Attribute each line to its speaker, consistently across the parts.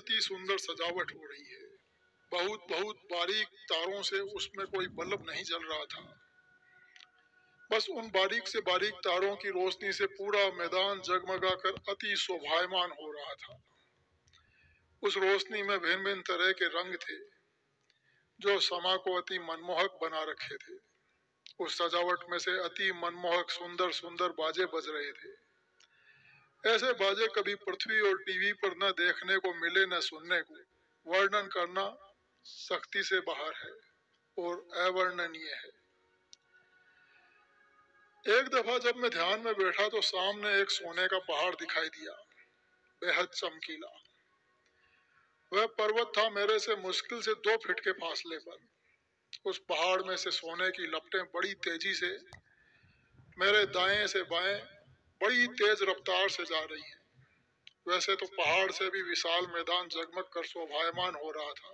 Speaker 1: अति सुंदर सजावट हो रही है। बहुत बहुत बारीक तारों से उसमें कोई बल्ब नहीं जल रहा था, बस उन बारीक से बारीक तारों की रोशनी से पूरा मैदान जगमगा कर अति शोभायमान हो रहा था। उस रोशनी में भिन्न भिन्न तरह के रंग थे जो समा को अति मनमोहक बना रखे थे। उस सजावट में से अति मनमोहक सुंदर सुंदर बाजे बज रहे थे। ऐसे बाजे कभी पृथ्वी और टीवी पर न देखने को मिले न सुनने को। वर्णन करना शक्ति से बाहर है और अवर्णनीय है। एक दफा जब मैं ध्यान में बैठा तो सामने एक सोने का पहाड़ दिखाई दिया, बेहद चमकीला। वह पर्वत था मेरे से मुश्किल से 2 फीट के फासले पर। उस पहाड़ में से सोने की लपटें बड़ी तेजी से मेरे दाएं से बाएं बड़ी तेज रफ्तार से जा रही हैं। वैसे तो पहाड़ से भी विशाल मैदान जगमग कर शोभायमान हो रहा था,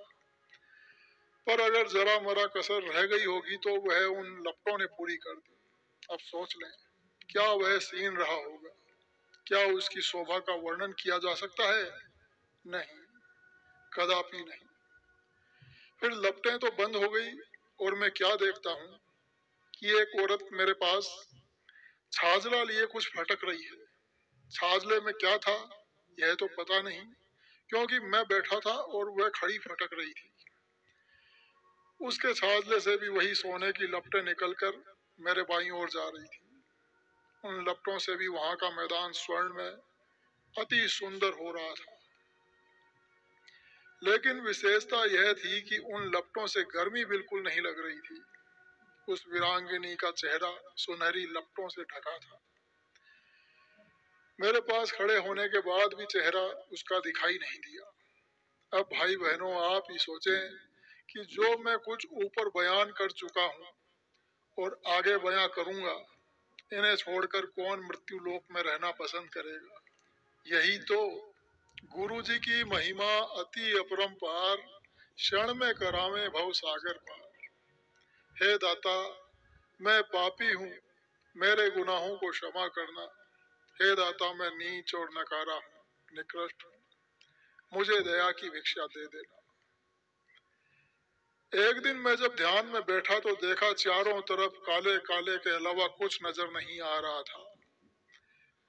Speaker 1: पर अगर जरा मरा कसर रह गई होगी तो वह उन लपटों ने पूरी कर दी। अब सोच लें, क्या वह सीन रहा होगा? क्या उसकी शोभा का वर्णन किया जा सकता है? नहीं, कदापि नहीं। फिर लपटें तो बंद हो गई और मैं क्या देखता हूँ कि एक औरत मेरे पास छाजला लिए कुछ फटक रही है। छाजले में क्या था यह तो पता नहीं, क्योंकि मैं बैठा था और वह खड़ी फटक रही थी। उसके छाजले से भी वही सोने की लपटें निकलकर मेरे बाईं ओर जा रही थी। उन लपटों से भी वहां का मैदान स्वर्ण में अति सुंदर हो रहा था। लेकिन विशेषता यह थी कि उन लपटों से गर्मी बिल्कुल नहीं लग रही थी। उस वीरांगनी का चेहरा सुनहरी लपटों से ढका था। मेरे पास खड़े होने के बाद भी चेहरा उसका दिखाई नहीं दिया। अब भाई बहनों, आप ही सोचें कि जो मैं कुछ ऊपर बयान कर चुका हूँ और आगे बयां करूंगा, इन्हें छोड़कर कौन मृत्यु लोक में रहना पसंद करेगा? यही तो गुरु जी की महिमा अति अपरंपार, क्षण में करावे भव सागर पार। हे दाता, मैं पापी हूँ, मेरे गुनाहों को क्षमा करना। हे दाता, मैं नीच और नकारा हूँ, निकृष्ट हूँ, मुझे दया की भिक्षा दे देना। एक दिन मैं जब ध्यान में बैठा तो देखा चारों तरफ काले काले के अलावा कुछ नजर नहीं आ रहा था।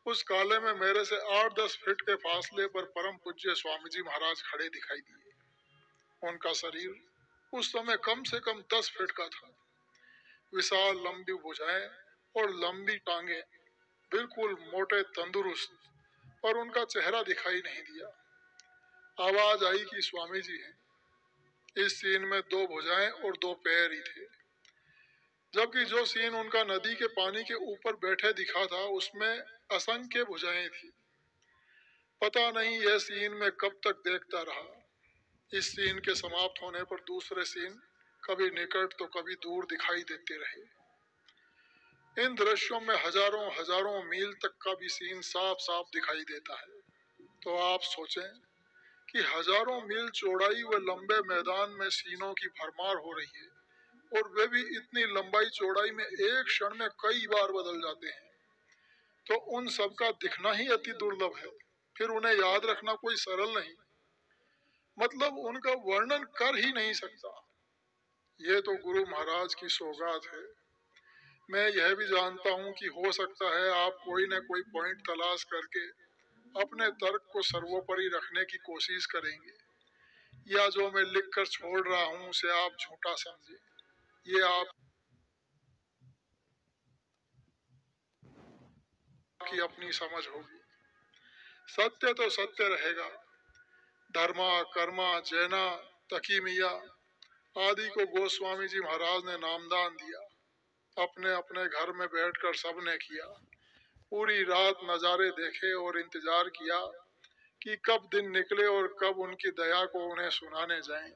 Speaker 1: उस काले में मेरे से 8-10 फीट के फासले पर परम पूज्य स्वामी जी महाराज खड़े दिखाई दिए। उनका शरीर उस समय कम से कम 10 फीट का था। विशाल लंबी भुजाएं और लंबी टांगे, बिल्कुल मोटे तंदुरुस्त, पर उनका चेहरा दिखाई नहीं दिया। आवाज आई कि स्वामी जी हैं। इस सीन में 2 भुजाएं और 2 पैर ही थे, जबकि जो सीन उनका नदी के पानी के ऊपर बैठे दिखा था उसमें असंख्य भुजाएं थी। पता नहीं यह सीन मैं कब तक देखता रहा। इस सीन के समाप्त होने पर दूसरे सीन कभी निकट तो कभी दूर दिखाई देते रहे। इन दृश्यों में हजारों हजारों मील तक का भी सीन साफ साफ दिखाई देता है। तो आप सोचें कि हजारों मील चौड़ाई व लंबे मैदान में सीनों की भरमार हो रही है, और वे भी इतनी लंबाई चौड़ाई में एक क्षण में कई बार बदल जाते हैं। तो उन सब का दिखना ही अति दुर्लभ है, फिर उन्हें याद रखना कोई सरल नहीं, मतलब उनका वर्णन कर ही नहीं सकता। ये तो गुरु महाराज की सौगात है। मैं यह भी जानता हूँ कि हो सकता है आप कोई न कोई पॉइंट तलाश करके अपने तर्क को सर्वोपरि रखने की कोशिश करेंगे, या जो मैं लिख कर छोड़ रहा हूँ उसे आप झूठा समझे। ये आपकी अपनी समझ होगी। सत्य तो सत्य रहेगा। धर्मा कर्मा जैना तकीमिया आदि को गोस्वामी जी महाराज ने नामदान दिया। अपने अपने घर में बैठकर सबने किया। पूरी रात नजारे देखे और इंतजार किया कि कब दिन निकले और कब उनकी दया को उन्हें सुनाने जाएं।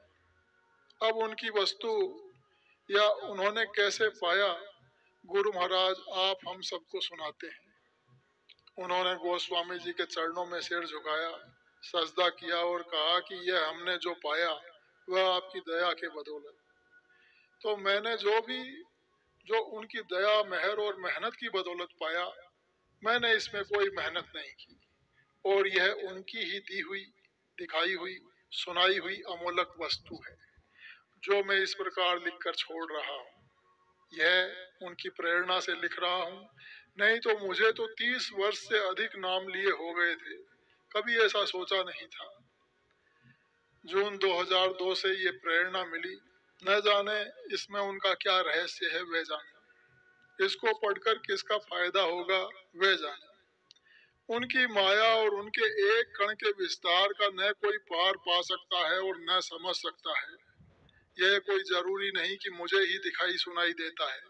Speaker 1: अब उनकी वस्तु या उन्होंने कैसे पाया, गुरु महाराज आप हम सबको सुनाते हैं। उन्होंने गोस्वामी जी के चरणों में सिर झुकाया, सजदा किया और कहा कि यह हमने जो पाया वह आपकी दया के बदौलत। तो मैंने जो उनकी दया मेहर और मेहनत की बदौलत पाया, मैंने इसमें कोई मेहनत नहीं की, और यह उनकी ही दी हुई दिखाई हुई सुनाई हुई अमूल्य वस्तु है जो मैं इस प्रकार लिखकर छोड़ रहा हूँ। यह उनकी प्रेरणा से लिख रहा हूँ, नहीं तो मुझे तो 30 वर्ष से अधिक नाम लिए हो गए थे, कभी ऐसा सोचा नहीं था। जून 2002 से ये प्रेरणा मिली, न जाने इसमें उनका क्या रहस्य है वे जाने, इसको पढ़कर किसका फायदा होगा वे जाने। उनकी माया और उनके एक कण के विस्तार का न कोई पार पा सकता है और न समझ सकता है। यह कोई जरूरी नहीं कि मुझे ही दिखाई सुनाई देता है,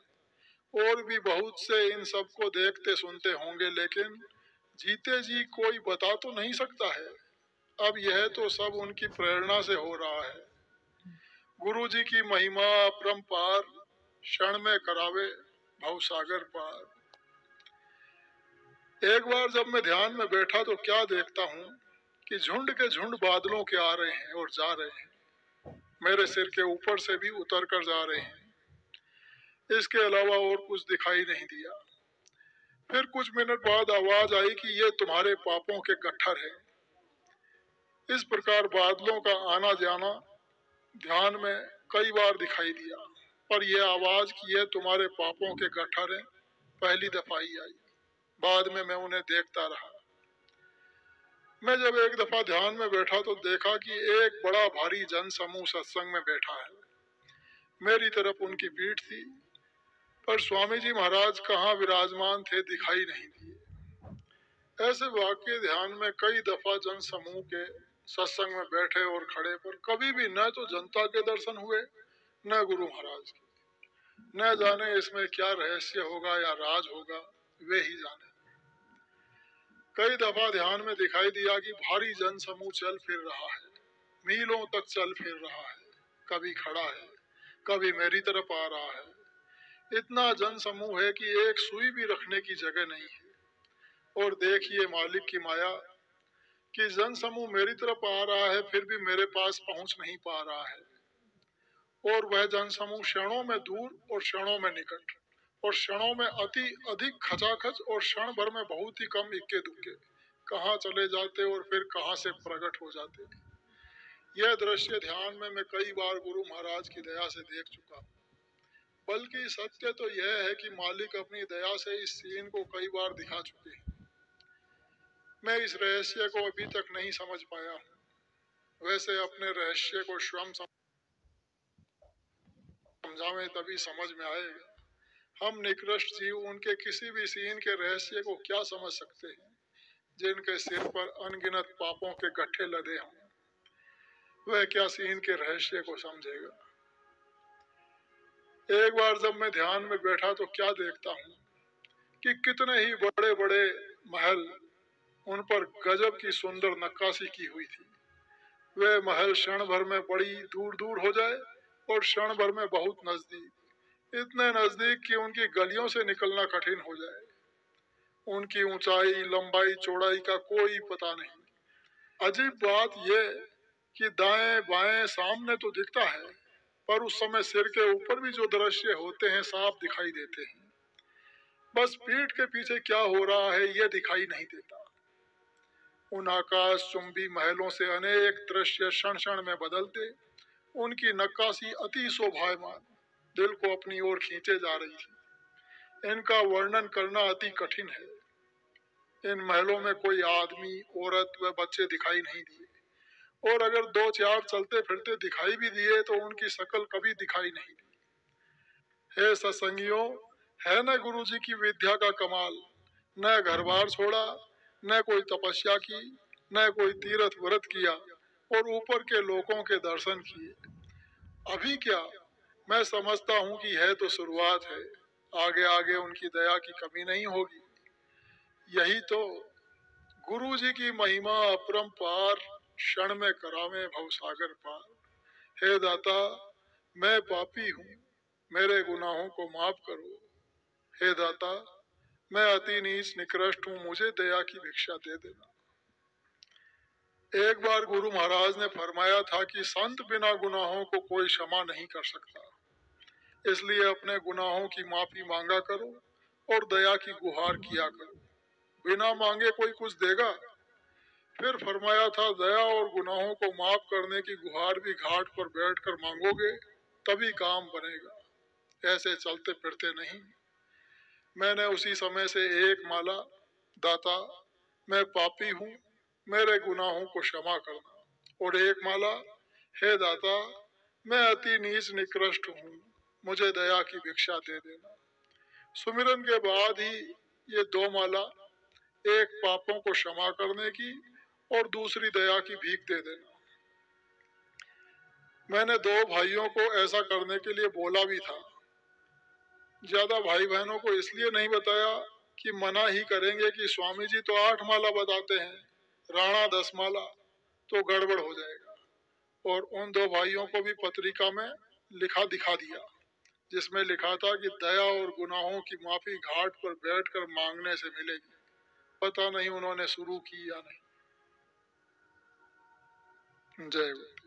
Speaker 1: और भी बहुत से इन सब को देखते सुनते होंगे, लेकिन जीते जी कोई बता तो नहीं सकता है। अब यह तो सब उनकी प्रेरणा से हो रहा है। गुरु जी की महिमा अपरंपार, क्षण में करावे भवसागर पार। एक बार जब मैं ध्यान में बैठा तो क्या देखता हूँ कि झुंड के झुंड बादलों के आ रहे हैं और जा रहे हैं, मेरे सिर के ऊपर से भी उतर कर जा रहे हैं। इसके अलावा और कुछ दिखाई नहीं दिया। फिर कुछ मिनट बाद आवाज आई कि ये तुम्हारे पापों के गट्ठर है। इस प्रकार बादलों का आना जाना ध्यान में कई बार दिखाई दिया, पर यह आवाज कि ये तुम्हारे पापों के गट्ठर है पहली दफा ही आई। बाद में मैं उन्हें देखता रहा। मैं जब एक दफा ध्यान में बैठा तो देखा कि एक बड़ा भारी जन समूह सत्संग में बैठा है। मेरी तरफ उनकी पीठ थी, पर स्वामी जी महाराज कहाँ विराजमान थे दिखाई नहीं दिए। ऐसे वाक्य ध्यान में कई दफा जन समूह के सत्संग में बैठे और खड़े, पर कभी भी न तो जनता के दर्शन हुए न गुरु महाराज के। न जाने इसमें क्या रहस्य होगा या राज होगा, वे ही जाने। कई दफा ध्यान में दिखाई दिया कि भारी जन समूह चल फिर रहा है, मीलों तक चल फिर रहा है, कभी खड़ा है, कभी मेरी तरफ आ रहा है। इतना जन समूह है कि एक सुई भी रखने की जगह नहीं है। और देखिए मालिक की माया कि जन समूह मेरी तरफ आ रहा है, फिर भी मेरे पास पहुंच नहीं पा रहा है। और वह जन समूह क्षणों में दूर और क्षणों में निकट और क्षणों में अति अधिक खचाखच और क्षण भर में बहुत ही कम इक्के दुक्के कहाँ चले जाते और फिर कहाँ से प्रकट हो जाते। यह दृश्य ध्यान में मैं कई बार गुरु महाराज की दया से देख चुका। बल्कि सत्य तो यह है कि मालिक अपनी दया से इस सीन को कई बार दिखा चुके हैं। मैं इस रहस्य को अभी तक नहीं समझ पाया हूँ। वैसे अपने रहस्य को स्वयं समझावें तभी समझ में आएगा। हम निकृष्ट जीव उनके किसी भी सीन के रहस्य को क्या समझ सकते हैं जिनके सिर पर अनगिनत पापों के गट्ठे लदे हों। वह क्या सीन के रहस्य को समझेगा। एक बार जब मैं ध्यान में बैठा तो क्या देखता हूँ कि कितने ही बड़े बड़े महल, उन पर गजब की सुंदर नक्काशी की हुई थी। वे महल क्षण भर में बड़ी दूर दूर हो जाए और क्षण भर में बहुत नजदीक, इतने नजदीक कि उनकी गलियों से निकलना कठिन हो जाए। उनकी ऊंचाई लंबाई चौड़ाई का कोई पता नहीं। अजीब बात यह कि दाएं बाएं सामने तो दिखता है, पर उस समय सिर के ऊपर भी जो दृश्य होते हैं साफ दिखाई देते हैं। बस पीठ के पीछे क्या हो रहा है यह दिखाई नहीं देता। उन आकाश चुंबी महलों से अनेक दृश्य क्षण क्षण में बदलते, उनकी नक्काशी अति शोभायमान, दिल को अपनी ओर खींचे जा रही थी। इनका वर्णन करना अति कठिन है। इन महलों में कोई आदमी औरत व बच्चे दिखाई नहीं दिए, और अगर दो चार चलते फिरते दिखाई भी दिए तो उनकी शक्ल कभी दिखाई नहीं दी। हे सत्संगियों, है न गुरु जी की विद्या का कमाल। न घर बार छोड़ा, न कोई तपस्या की, न कोई तीर्थ व्रत किया, और ऊपर के लोगों के दर्शन किए। अभी क्या, मैं समझता हूँ कि है तो शुरुआत है, आगे आगे उनकी दया की कमी नहीं होगी। यही तो गुरु जी की महिमा अपरंपार, क्षण में करावे भवसागर पार। हे दाता, मैं पापी हूँ, मेरे गुनाहों को माफ करो। हे दाता, मैं अति नीच निकृष्ट हूँ, मुझे दया की भिक्षा दे देना। एक बार गुरु महाराज ने फरमाया था कि संत बिना गुनाहों को कोई क्षमा नहीं कर सकता, इसलिए अपने गुनाहों की माफी मांगा करो और दया की गुहार किया करो। बिना मांगे कोई कुछ देगा? फिर फरमाया था, दया और गुनाहों को माफ करने की गुहार भी घाट पर बैठकर मांगोगे तभी काम बनेगा, ऐसे चलते फिरते नहीं। मैंने उसी समय से एक माला, दाता मैं पापी हूँ, मेरे गुनाहों को क्षमा करना, और एक माला, हे दाता मैं अति नीच निकृष्ट हूँ, मुझे दया की भिक्षा दे देना। सुमिरन के बाद ही ये दो माला, एक पापों को क्षमा करने की और दूसरी दया की भीख दे देना। मैंने दो भाइयों को ऐसा करने के लिए बोला भी था। ज्यादा भाई बहनों को इसलिए नहीं बताया कि मना ही करेंगे कि स्वामी जी तो 8 माला बताते हैं, राणा 10 माला, तो गड़बड़ हो जाएगा। और उन दो भाइयों को भी पत्रिका में लिखा दिखा दिया, जिसमें लिखा था कि दया और गुनाहों की माफी घाट पर बैठकर मांगने से मिलेगी। पता नहीं उन्होंने शुरू की या नहीं। जय गुरु।